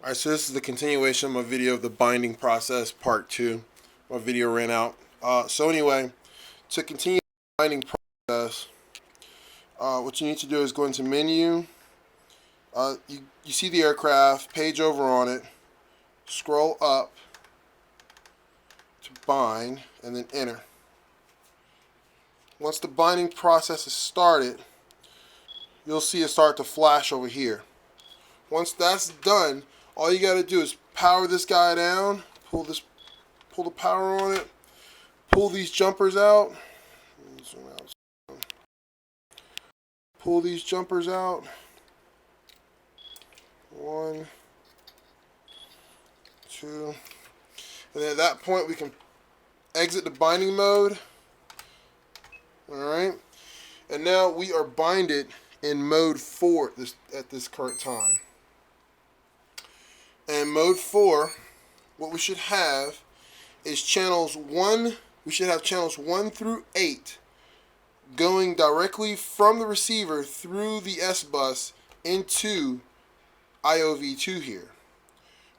Alright, so this is the continuation of my video of the binding process, part 2. My video ran out. So anyway, to continue the binding process, what you need to do is go into menu. You see the aircraft, page over on it, scroll up to bind, and then enter. Once the binding process is started, you'll see it start to flash over here. Once that's done, all you got to do is power this guy down, pull the power on it, pull these jumpers out, pull these jumpers out, 1, 2, and then at that point we can exit the binding mode. Alright, and now we are binded in mode 4 at this current time. And mode 4, what we should have is channels 1. We should have channels 1 through 8 going directly from the receiver through the SBus into IOV2 here,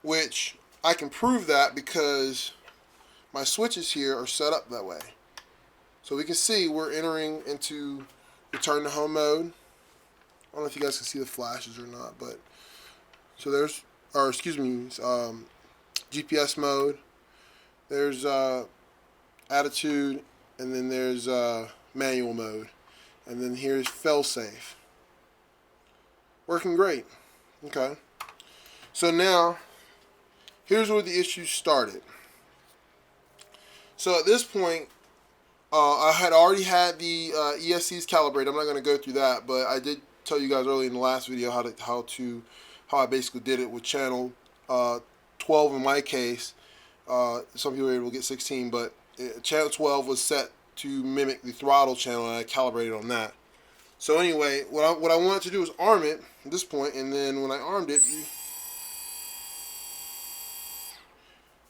which I can prove that because my switches here are set up that way. So we can see we're entering into return to home mode. I don't know if you guys can see the flashes or not, but so there's, or excuse me, GPS mode. There's attitude, and then there's manual mode, and then here's failsafe. Working great. Okay. So now, here's where the issue started. So at this point, I had already had the ESCs calibrated. I'm not going to go through that, but I did tell you guys earlier in the last video how I basically did it with channel 12 in my case. Some people were able to get 16, but channel 12 was set to mimic the throttle channel, and I calibrated on that. So anyway, what I wanted to do was arm it at this point, and then when I armed it,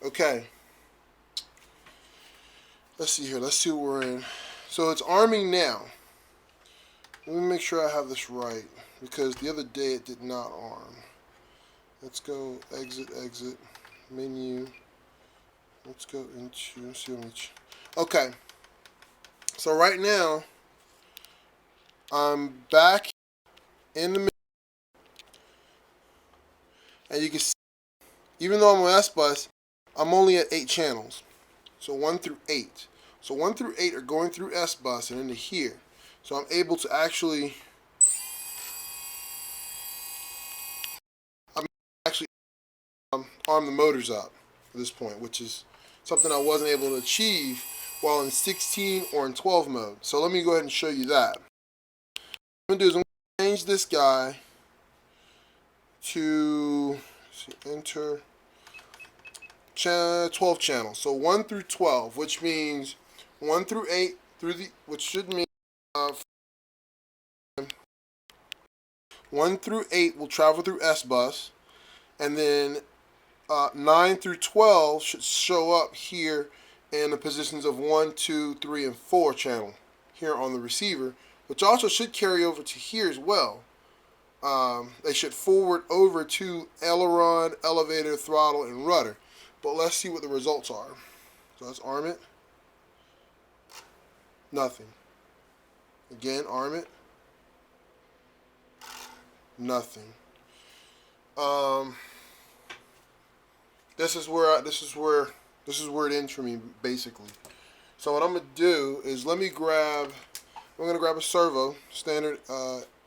okay. Let's see here. Let's see what we're in. So it's arming now. Let me make sure I have this right, because the other day it did not arm. Let's go exit, menu. Let's go into, let's see which. Okay. So right now, I'm back in the menu. And you can see, even though I'm on SBus, I'm only at 8 channels. So 1 through 8. So 1 through 8 are going through SBus and into here. So I'm able to actually arm the motors up at this point, which is something I wasn't able to achieve while in 16 or in 12 mode. So let me go ahead and show you that. What I'm going to do is I'm going to change this guy to, enter 12 channels. So 1 through 12, which means 1 through 8 through the, which should mean 1 through 8 will travel through SBus, and then 9 through 12 should show up here in the positions of 1, 2, 3, and 4 channel here on the receiver, which also should carry over to here as well. They should forward over to aileron, elevator, throttle, and rudder. But let's see what the results are. So let's arm it. Nothing. Again, arm it. Nothing. This is where it ends for me, basically. So what I'm gonna do is I'm gonna grab a servo, standard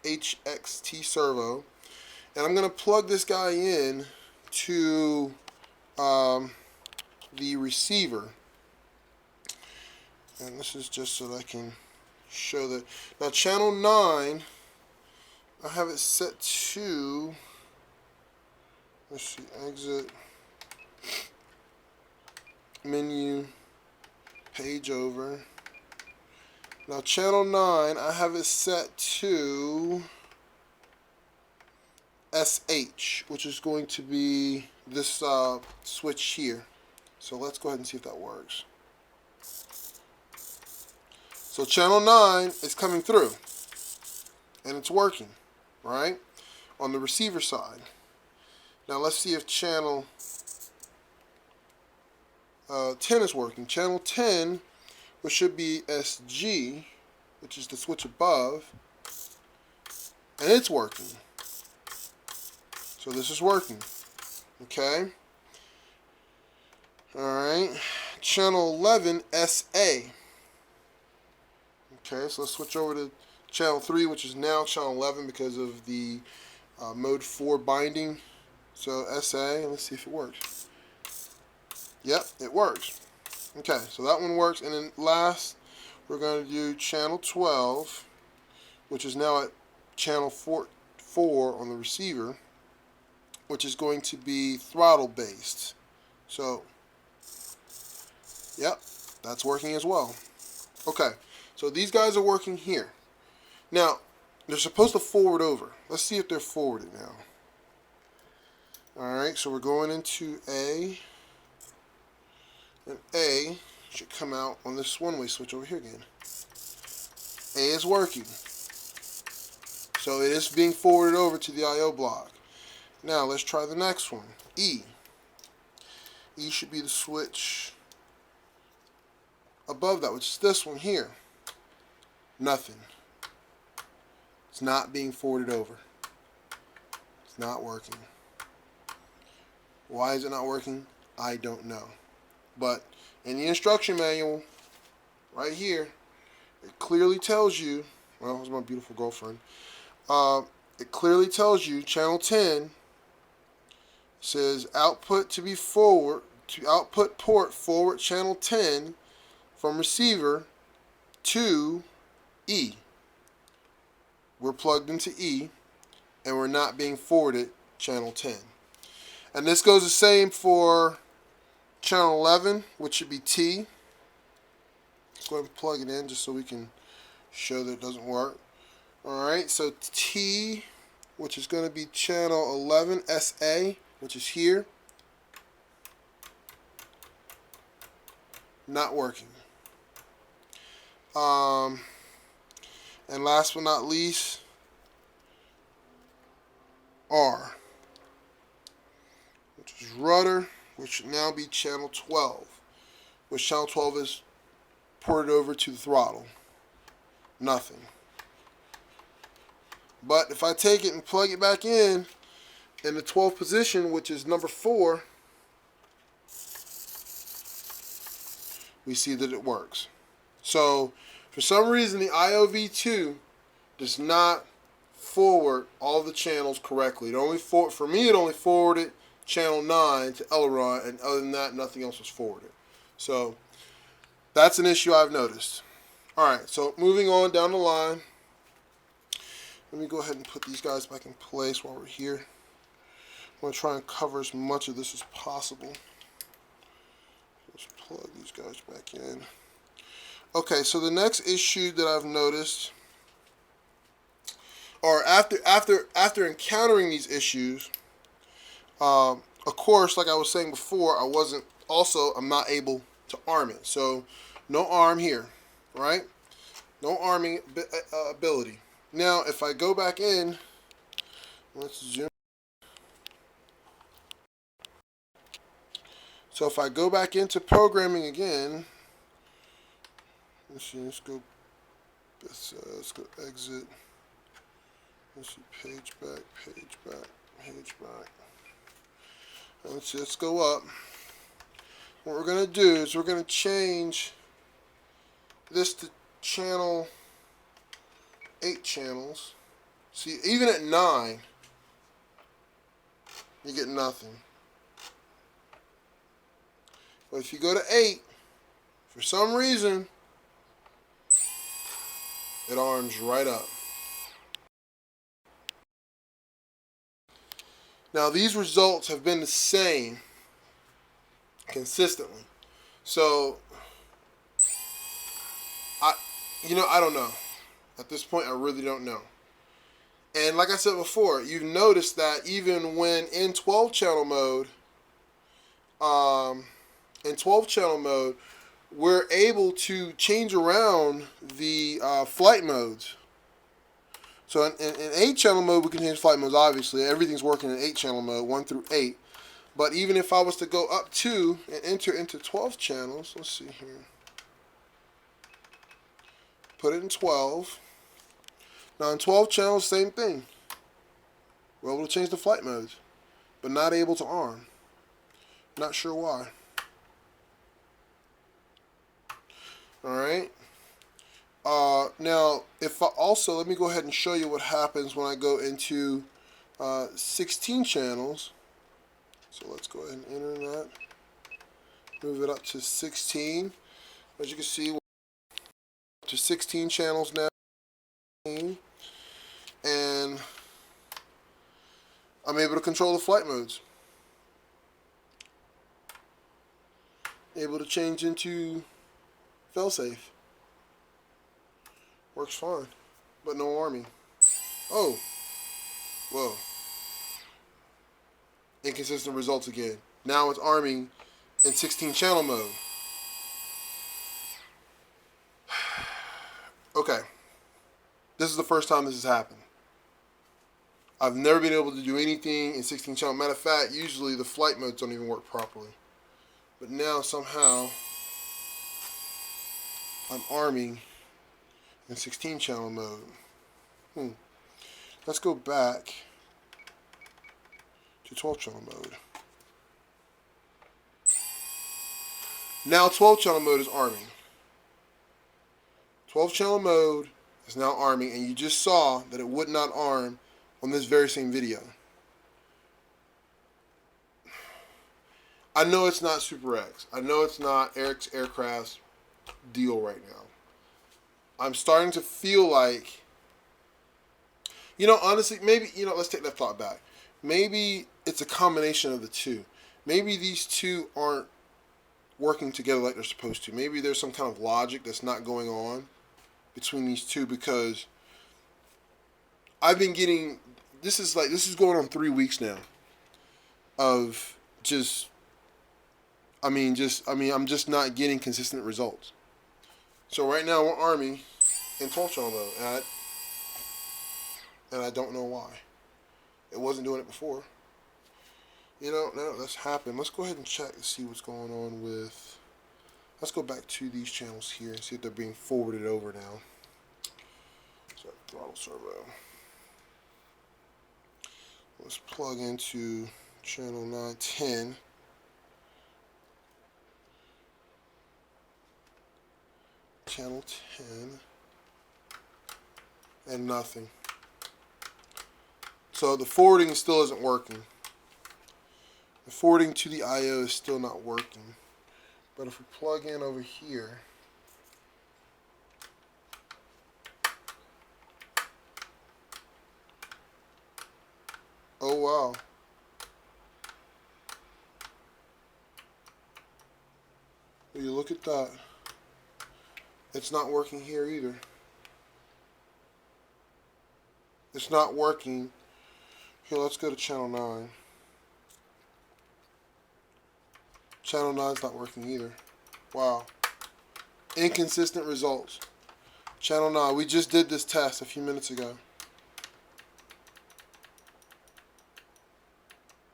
HXT servo, and I'm gonna plug this guy in to the receiver. And this is just so that I can show that. Now channel 9, I have it set to, let's see, exit, menu, page over. Now channel 9, I have it set to SH, which is going to be this switch here. So let's go ahead and see if that works. So channel 9 is coming through, and it's working, right, on the receiver side. Now let's see if channel 10 is working. Channel 10, which should be SG, which is the switch above, and it's working. So this is working. Okay. Alright. Channel 11, SA. Okay, so let's switch over to channel 3, which is now channel 11 because of the mode 4 binding. So SA, let's see if it works. Yep, it works. Okay, so that one works. And then last, we're going to do channel 12, which is now at channel 4 on the receiver, which is going to be throttle based. So, yep, that's working as well. Okay, so these guys are working here. Now, they're supposed to forward over. Let's see if they're forwarded now. Alright, so we're going into A. And A should come out on this one-way switch over here again. A is working. So it is being forwarded over to the I/O block. Now let's try the next one. E. E should be the switch above that, which is this one here. Nothing. It's not being forwarded over. It's not working. Why is it not working? I don't know. But in the instruction manual, right here, it clearly tells you, well, it was my beautiful girlfriend, it clearly tells you channel 10 says output to be forward, to output port forward channel 10 from receiver to E. We're plugged into E, and we're not being forwarded channel 10. And this goes the same for channel 11, which should be T. Let's go ahead and plug it in just so we can show that it doesn't work. Alright, so T, which is going to be channel 11 SA, which is here. Not working. And last but not least, R, which is rudder, which should now be channel 12, which channel 12 is ported over to the throttle. Nothing. But if I take it and plug it back in the 12th position, which is number 4, we see that it works. So for some reason the IOV2 does not forward all the channels correctly. It only for me it only forwarded channel 9 to aileron, and other than that nothing else was forwarded. So that's an issue I've noticed. Alright, so moving on down the line. Let me go ahead and put these guys back in place while we're here. I'm going to try and cover as much of this as possible. Let's plug these guys back in. Okay, so the next issue that I've noticed, or after encountering these issues, of course, like I was saying before, I'm not able to arm it. So no arm here, right? No arming ability. Now, if I go back in, let's zoom. So if I go back into programming again, let's go exit. Let's see, page back. Let's go up. What we're going to do is we're going to change this to channel 8 channels. See, even at 9, you get nothing. But if you go to 8, for some reason, it arms right up. Now, these results have been the same consistently. So, I don't know. At this point, I really don't know. And like I said before, you've noticed that even when in 12 channel mode, we're able to change around the flight modes. So in 8-channel mode, we can change flight modes, obviously. Everything's working in 8-channel mode, 1 through 8. But even if I was to go up 2 and enter into 12 channels, let's see here. Put it in 12. Now in 12 channels, same thing. We're able to change the flight modes, but not able to arm. Not sure why. Alright. Now, if I also, let me go ahead and show you what happens when I go into 16 channels. So let's go ahead and enter that. Move it up to 16. As you can see, we're up to 16 channels now. And I'm able to control the flight modes. Able to change into failsafe. Works fine, but no arming. Oh, whoa. Inconsistent results again. Now it's arming in 16 channel mode. Okay. This is the first time this has happened. I've never been able to do anything in 16 channel. Matter of fact, usually the flight modes don't even work properly. But now somehow I'm arming in 16 channel mode. Let's go back to 12 channel mode. Now 12 channel mode is arming. 12 channel mode is now arming, and you just saw that it would not arm on this very same video. I know it's not SuperX. I know it's not Xaircraft's deal right now. I'm starting to feel like, honestly, maybe, let's take that thought back. Maybe it's a combination of the two. Maybe these two aren't working together like they're supposed to. Maybe there's some kind of logic that's not going on between these two, because I've been getting, this is going on 3 weeks now of I'm just not getting consistent results. So right now we're arming in 12 channel mode, and I don't know why. It wasn't doing it before. No, that's happened. Let's go ahead and check to see what's going on with, let's go back to these channels here and see if they're being forwarded over now. So throttle servo. Let's plug into channel 910. Channel 10. And nothing. So the forwarding still isn't working. The forwarding to the I/O is still not working. But if we plug in over here, oh wow. Will you look at that? It's not working here either. It's not working. Here, let's go to channel 9. Channel 9's not working either. Wow. Inconsistent results. Channel 9. We just did this test a few minutes ago.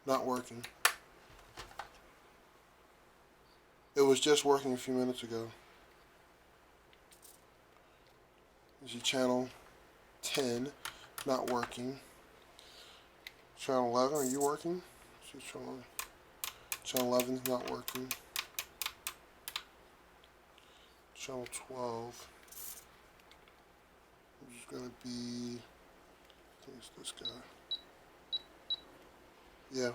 Not working. It was just working a few minutes ago. This is channel 10. Not working. Channel 11, are you working? Channel 11 is not working. Channel 12 is going to be, I think it's this guy. Yeah,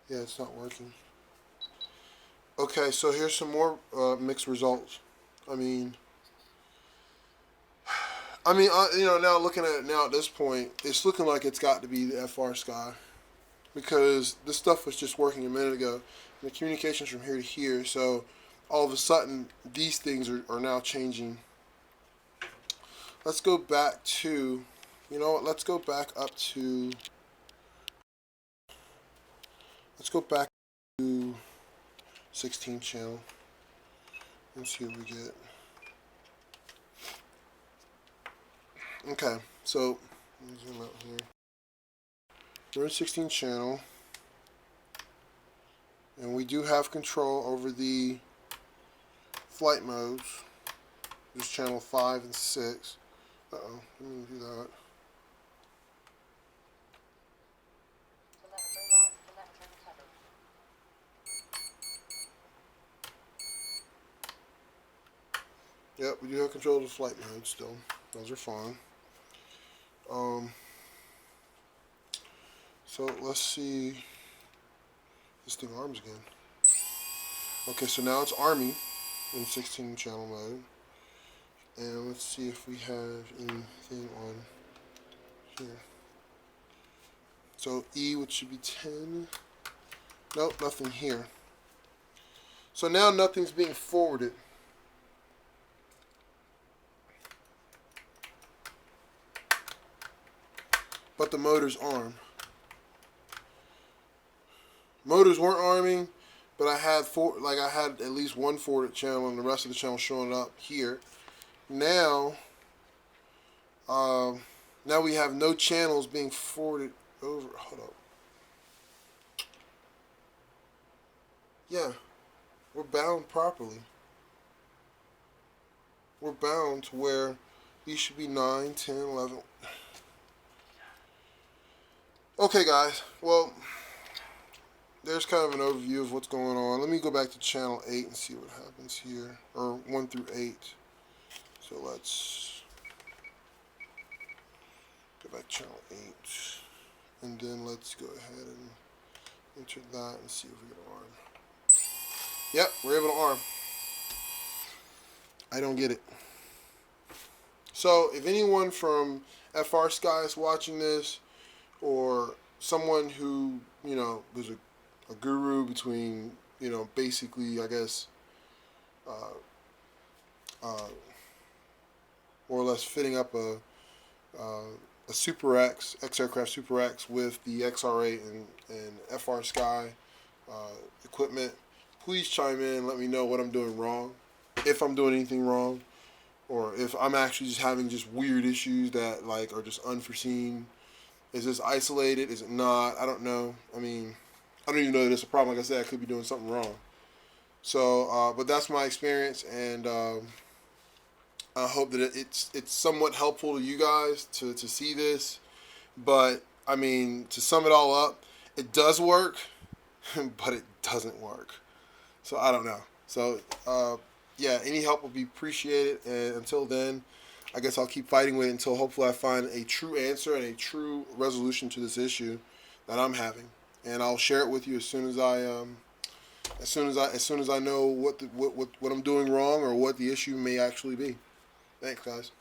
it's not working. Okay, so here's some more mixed results. Now looking at it now at this point, it's looking like it's got to be the FR Sky, because this stuff was just working a minute ago, and the communications from here to here, so all of a sudden these things are now changing. Let's go back to, let's go back up to, let's go back to 16 channel and see what we get. Okay, So, let me zoom out here. We're in 16 channel, and we do have control over the flight modes. There's channel 5 and 6. Uh-oh, let me do that. Yep, we do have control of the flight mode still. Those are fine. So let's see. This thing arms again. Okay, so now it's Army in 16 channel mode. And let's see if we have anything on here. So E, which should be 10. Nope, nothing here. So now nothing's being forwarded. But the motors arm. Motors weren't arming, but I had at least one forwarded channel and the rest of the channel showing up here. Now now we have no channels being forwarded over. Hold up. Yeah, we're bound properly. We're bound to where these should be 9, 10, 11. Okay, guys. Well, there's kind of an overview of what's going on. Let me go back to channel 8 and see what happens here. Or 1 through 8. So let's go back to channel 8. And then let's go ahead and enter that and see if we can arm. Yep, we're able to arm. I don't get it. So if anyone from FR Sky is watching this, or someone who, you know, was a guru between, you know, basically, I guess, more or less fitting up a SuperX, Xaircraft SuperX with the XR8 and FR Sky equipment, please chime in, let me know what I'm doing wrong, if I'm doing anything wrong, or if I'm actually just having just weird issues that like are just unforeseen. Is this isolated? Is it not? I don't know. I mean, I don't even know that it's a problem. Like I said, I could be doing something wrong. So, but that's my experience, and I hope that it's somewhat helpful to you guys to see this. But I mean, to sum it all up, it does work, but it doesn't work. So I don't know. So yeah, any help will be appreciated. And until then, I guess I'll keep fighting with it until hopefully I find a true answer and a true resolution to this issue that I'm having. And I'll share it with you as soon as I know what I'm doing wrong or what the issue may actually be. Thanks, guys.